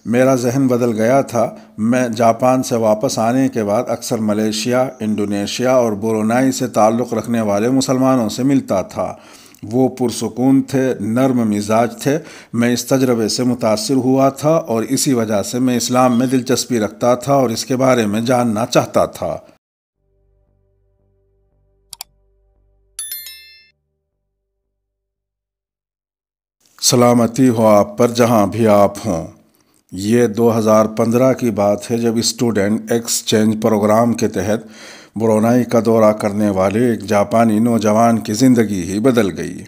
میرا ذہن بدل گیا تھا۔ میں جاپان سے واپس آنے کے بعد اکثر ملیشیا، انڈونیشیا اور برونائی سے تعلق رکھنے والے مسلمانوں سے ملتا تھا۔ وہ پرسکون تھے، نرم مزاج تھے۔ میں اس تجربے سے متاثر ہوا تھا اور اسی وجہ سے میں اسلام میں دلچسپی رکھتا تھا اور اس کے بارے میں جاننا چاہتا تھا۔ سلامتی ہو آپ پر جہاں بھی آپ ہوں۔ یہ 2015 کی بات ہے جب اسٹوڈنٹ ایکسچینج پروگرام کے تحت برونائی کا دورہ کرنے والے ایک جاپانی نوجوان کی زندگی ہی بدل گئی۔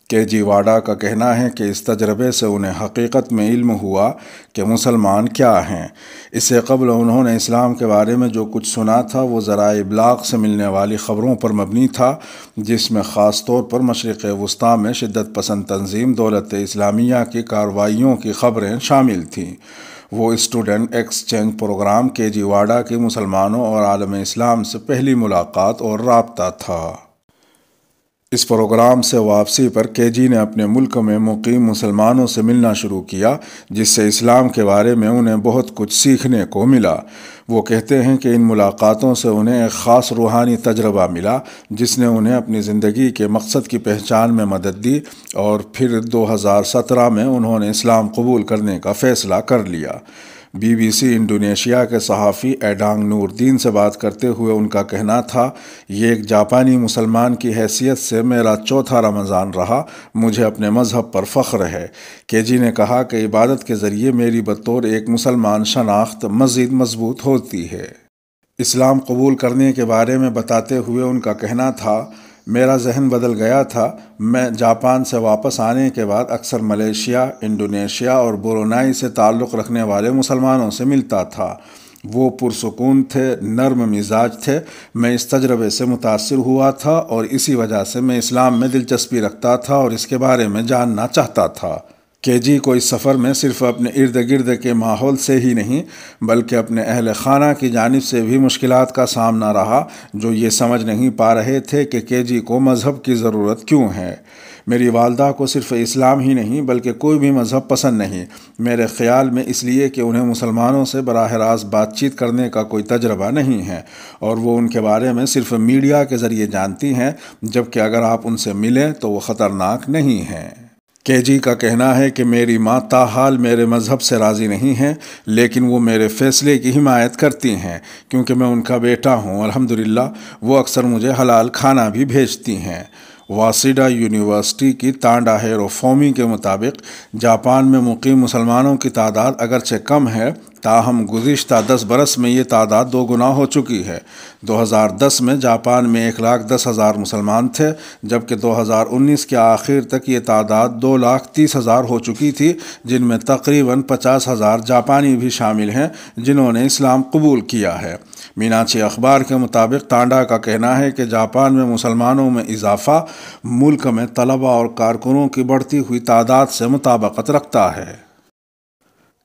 کیجی واڈا کا کہنا ہے کہ اس تجربے سے انہیں حقیقت میں علم ہوا کہ مسلمان کیا ہیں۔ اس سے قبل انہوں نے اسلام کے بارے میں جو کچھ سنا تھا وہ ذرائع ابلاغ سے ملنے والی خبروں پر مبنی تھا، جس میں خاص طور پر مشرق وسطیٰ میں شدت پسند تنظیم دولت اسلامیہ کی کارروائیوں کی خبریں شامل تھیں۔ وہ اسٹوڈنٹ ایکسچینج پروگرام کیجی واڈا کی مسلمانوں اور عالم اسلام سے پہلی ملاقات اور رابطہ تھا۔ اس پروگرام سے واپسی پر کیجی نے اپنے ملک میں مقیم مسلمانوں سے ملنا شروع کیا، جس سے اسلام کے بارے میں انہیں بہت کچھ سیکھنے کو ملا۔ وہ کہتے ہیں کہ ان ملاقاتوں سے انہیں ایک خاص روحانی تجربہ ملا جس نے انہیں اپنی زندگی کے مقصد کی پہچان میں مدد دی، اور پھر 2017 میں انہوں نے اسلام قبول کرنے کا فیصلہ کر لیا۔ بی بی سی انڈونیشیا کے صحافی ایڈانگ نوردین سے بات کرتے ہوئے ان کا کہنا تھا، یہ ایک جاپانی مسلمان کی حیثیت سے میرا چوتھا رمضان رہا۔ مجھے اپنے مذہب پر فخر ہے۔ کیجی نے کہا کہ عبادت کے ذریعے میری بطور ایک مسلمان شناخت مزید مضبوط ہوتی ہے۔ اسلام قبول کرنے کے بارے میں بتاتے ہوئے ان کا کہنا تھا، میرا ذہن بدل گیا تھا۔ میں جاپان سے واپس آنے کے بعد اکثر ملیشیا، انڈونیشیا اور برونائی سے تعلق رکھنے والے مسلمانوں سے ملتا تھا۔ وہ پرسکون تھے، نرم مزاج تھے۔ میں اس تجربے سے متاثر ہوا تھا اور اسی وجہ سے میں اسلام میں دلچسپی رکھتا تھا اور اس کے بارے میں جاننا چاہتا تھا۔ کیجی کو اس سفر میں صرف اپنے ارد گرد کے ماحول سے ہی نہیں بلکہ اپنے اہل خانہ کی جانب سے بھی مشکلات کا سامنا رہا، جو یہ سمجھ نہیں پا رہے تھے کہ کیجی کو مذہب کی ضرورت کیوں ہے۔ میری والدہ کو صرف اسلام ہی نہیں بلکہ کوئی بھی مذہب پسند نہیں، میرے خیال میں اس لیے کہ انہیں مسلمانوں سے براہ راست بات چیت کرنے کا کوئی تجربہ نہیں ہے اور وہ ان کے بارے میں صرف میڈیا کے ذریعے جانتی ہیں، جبکہ اگر آپ ان سے ملیں تو وہ خطرناک نہیں ہیں۔ کیجی کا کہنا ہے کہ میری ماں تاحال میرے مذہب سے راضی نہیں ہیں، لیکن وہ میرے فیصلے کی حمایت کرتی ہیں کیونکہ میں ان کا بیٹا ہوں۔ الحمدللہ وہ اکثر مجھے حلال کھانا بھی بھیجتی ہیں۔ واسیڈا یونیورسٹی کی تانڈا ہیرو فومی کے مطابق جاپان میں مقیم مسلمانوں کی تعداد اگرچہ کم ہے، تاہم گزشتہ 10 برس میں یہ تعداد 2 گنا ہو چکی ہے۔ 2010 میں جاپان میں 1,10,000 مسلمان تھے، جبکہ 2019 کے آخر تک یہ تعداد 2,30,000 ہو چکی تھی، جن میں تقریباً 50,000 جاپانی بھی شامل ہیں جنہوں نے اسلام قبول کیا ہے۔ میناچی اخبار کے مطابق تانڈا کا کہنا ہے کہ جاپان میں مسلمانوں میں اضافہ ملک میں طلباء اور کارکنوں کی بڑھتی ہوئی تعداد سے مطابقت رکھتا ہے۔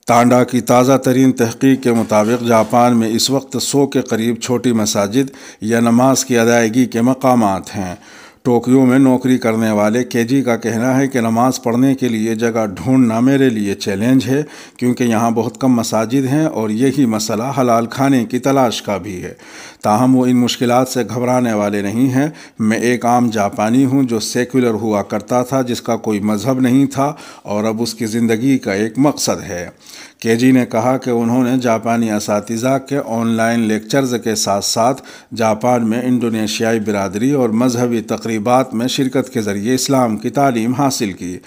تانڈا کی تازہ ترین تحقیق کے مطابق جاپان میں اس وقت 100 کے قریب چھوٹی مساجد یا نماز کی ادائیگی کے مقامات ہیں۔ ٹوکیو میں نوکری کرنے والے کیجی کا کہنا ہے کہ نماز پڑھنے کے لیے جگہ ڈھونڈنا میرے لیے چیلنج ہے کیونکہ یہاں بہت کم مساجد ہیں اور یہی مسئلہ حلال کھانے کی تلاش کا بھی ہے۔ تاہم وہ ان مشکلات سے گھبرانے والے نہیں ہیں۔ میں ایک عام جاپانی ہوں جو سیکولر ہوا کرتا تھا، جس کا کوئی مذہب نہیں تھا اور اب اس کی زندگی کا ایک مقصد ہے۔ کیجی نے کہا کہ انہوں نے جاپانی اساتذہ کے آن لائن لیکچرز کے ساتھ ساتھ جاپان میں انڈونیشیائی برادری اور مذہبی تقریبات میں شرکت کے ذریعے اسلام کی تعلیم حاصل کی۔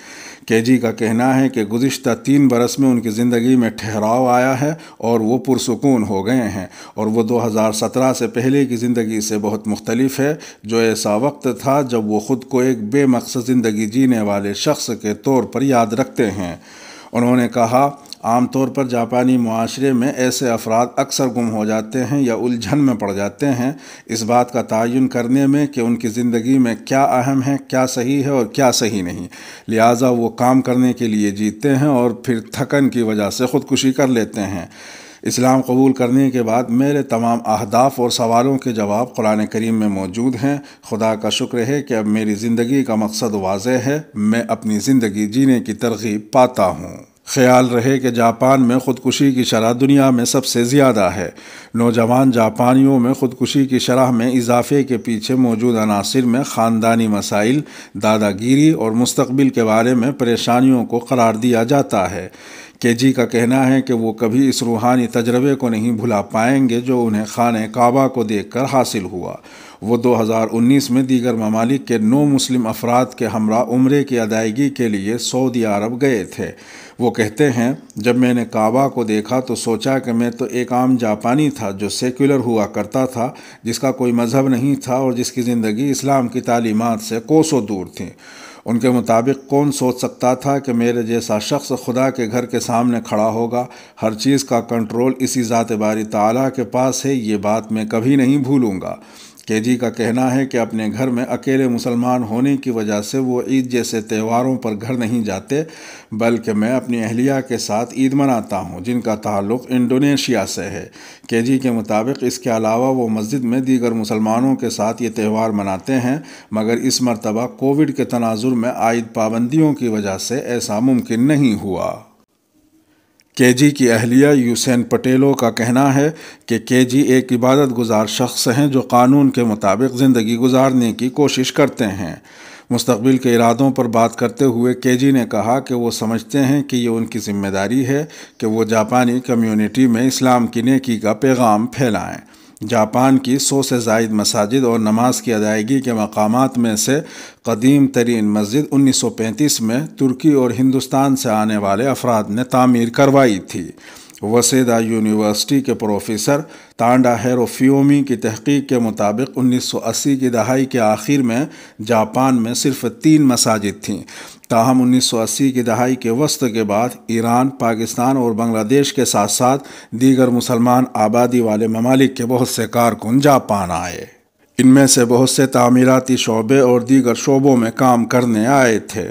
کیجی کا کہنا ہے کہ گزشتہ 3 برس میں ان کی زندگی میں ٹھہراؤ آیا ہے اور وہ پرسکون ہو گئے ہیں، اور وہ 2017 سے پہلے کی زندگی سے بہت مختلف ہے، جو ایسا وقت تھا جب وہ خود کو ایک بے مقصد زندگی جینے والے شخص کے طور پر یاد رکھتے ہیں۔ انہوں نے کہا، عام طور پر جاپانی معاشرے میں ایسے افراد اکثر گم ہو جاتے ہیں یا الجھن میں پڑ جاتے ہیں اس بات کا تعین کرنے میں کہ ان کی زندگی میں کیا اہم ہے، کیا صحیح ہے اور کیا صحیح نہیں، لہٰذا وہ کام کرنے کے لیے جیتے ہیں اور پھر تھکن کی وجہ سے خودکشی کر لیتے ہیں۔ اسلام قبول کرنے کے بعد میرے تمام اہداف اور سوالوں کے جواب قرآن کریم میں موجود ہیں۔ خدا کا شکر ہے کہ اب میری زندگی کا مقصد واضح ہے، میں اپنی زندگی جینے کی ترغیب پاتا ہوں۔ خیال رہے کہ جاپان میں خودکشی کی شرح دنیا میں سب سے زیادہ ہے۔ نوجوان جاپانیوں میں خودکشی کی شرح میں اضافے کے پیچھے موجود عناصر میں خاندانی مسائل، دادا گیری اور مستقبل کے بارے میں پریشانیوں کو قرار دیا جاتا ہے۔ کیجی کا کہنا ہے کہ وہ کبھی اس روحانی تجربے کو نہیں بھلا پائیں گے جو انہیں خانہ کعبہ کو دیکھ کر حاصل ہوا۔ وہ 2019 میں دیگر ممالک کے 9 مسلم افراد کے ہمراہ عمرے کی ادائیگی کے لیے سعودی عرب گئے تھے۔ وہ کہتے ہیں، جب میں نے کعبہ کو دیکھا تو سوچا کہ میں تو ایک عام جاپانی تھا جو سیکولر ہوا کرتا تھا، جس کا کوئی مذہب نہیں تھا اور جس کی زندگی اسلام کی تعلیمات سے کوسوں دور تھی۔ ان کے مطابق کون سوچ سکتا تھا کہ میرے جیسا شخص خدا کے گھر کے سامنے کھڑا ہوگا؟ ہر چیز کا کنٹرول اسی ذات باری تعالیٰ کے پاس ہے، یہ بات میں کبھی نہیں بھولوں گا۔ کیجی کا کہنا ہے کہ اپنے گھر میں اکیلے مسلمان ہونے کی وجہ سے وہ عید جیسے تہواروں پر گھر نہیں جاتے، بلکہ میں اپنی اہلیہ کے ساتھ عید مناتا ہوں جن کا تعلق انڈونیشیا سے ہے۔ کیجی کے مطابق اس کے علاوہ وہ مسجد میں دیگر مسلمانوں کے ساتھ یہ تہوار مناتے ہیں، مگر اس مرتبہ کووڈ کے تناظر میں عائد پابندیوں کی وجہ سے ایسا ممکن نہیں ہوا۔ کیجی کی اہلیہ یوسین پٹیلو کا کہنا ہے کہ کیجی ایک عبادت گزار شخص ہیں جو قانون کے مطابق زندگی گزارنے کی کوشش کرتے ہیں۔ مستقبل کے ارادوں پر بات کرتے ہوئے کیجی نے کہا کہ وہ سمجھتے ہیں کہ یہ ان کی ذمہ داری ہے کہ وہ جاپانی کمیونٹی میں اسلام کی نیکی کا پیغام پھیلائیں۔ جاپان کی 100 سے زائد مساجد اور نماز کی ادائیگی کے مقامات میں سے قدیم ترین مسجد 1935 میں ترکی اور ہندوستان سے آنے والے افراد نے تعمیر کروائی تھی۔ وسیدا یونیورسٹی کے پروفیسر تانڈا ہیروفیومی کی تحقیق کے مطابق 1980 کی دہائی کے آخر میں جاپان میں صرف 3 مساجد تھیں، تاہم 1980 کی دہائی کے وسط کے بعد ایران، پاکستان اور بنگلہ دیش کے ساتھ ساتھ دیگر مسلمان آبادی والے ممالک کے بہت سے کارکن جاپان آئے۔ ان میں سے بہت سے تعمیراتی شعبے اور دیگر شعبوں میں کام کرنے آئے تھے۔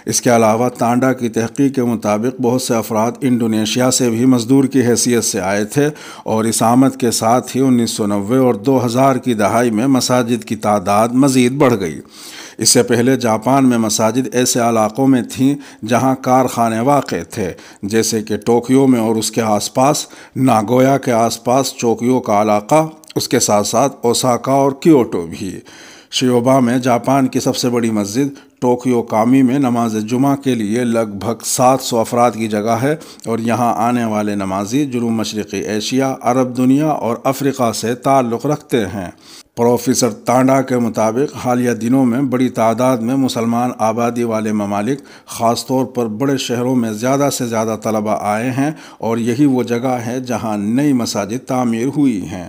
اس کے علاوہ تانڈا کی تحقیق کے مطابق بہت سے افراد انڈونیشیا سے بھی مزدور کی حیثیت سے آئے تھے اور اس آمد کے ساتھ ہی 1990 اور 2000 کی دہائی میں مساجد کی تعداد مزید بڑھ گئی۔ اس سے پہلے جاپان میں مساجد ایسے علاقوں میں تھیں جہاں کارخانے واقع تھے، جیسے کہ ٹوکیو میں اور اس کے آس پاس، ناگویا کے آس پاس چوکیو کا علاقہ، اس کے ساتھ ساتھ اوساکا اور کیوٹو بھی۔ شیوبا میں جاپان کی سب سے بڑی مسجد ٹوکیو کامی میں نماز جمعہ کے لیے لگ بھگ 700 افراد کی جگہ ہے اور یہاں آنے والے نمازی جنوب مشرقی ایشیا، عرب دنیا اور افریقہ سے تعلق رکھتے ہیں۔ پروفیسر تانڈا کے مطابق حالیہ دنوں میں بڑی تعداد میں مسلمان آبادی والے ممالک، خاص طور پر بڑے شہروں میں زیادہ سے زیادہ طلبہ آئے ہیں اور یہی وہ جگہ ہے جہاں نئی مساجد تعمیر ہوئی ہیں۔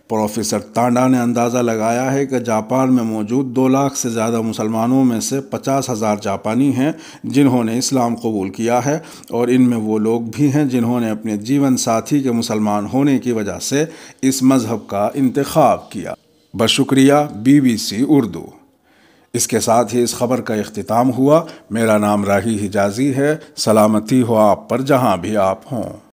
پروفیسر تانڈا نے اندازہ لگایا ہے کہ جاپان میں موجود 2 لاکھ سے زیادہ مسلمانوں میں سے 50,000 جاپانی ہیں جنہوں نے اسلام قبول کیا ہے، اور ان میں وہ لوگ بھی ہیں جنہوں نے اپنے جیون ساتھی کے مسلمان ہونے کی وجہ سے اس مذہب کا انتخاب کیا۔ بشکریہ BBC اردو۔ اس کے ساتھ ہی اس خبر کا اختتام ہوا۔ میرا نام راہی حجازی ہے۔ سلامتی ہو آپ پر جہاں بھی آپ ہوں۔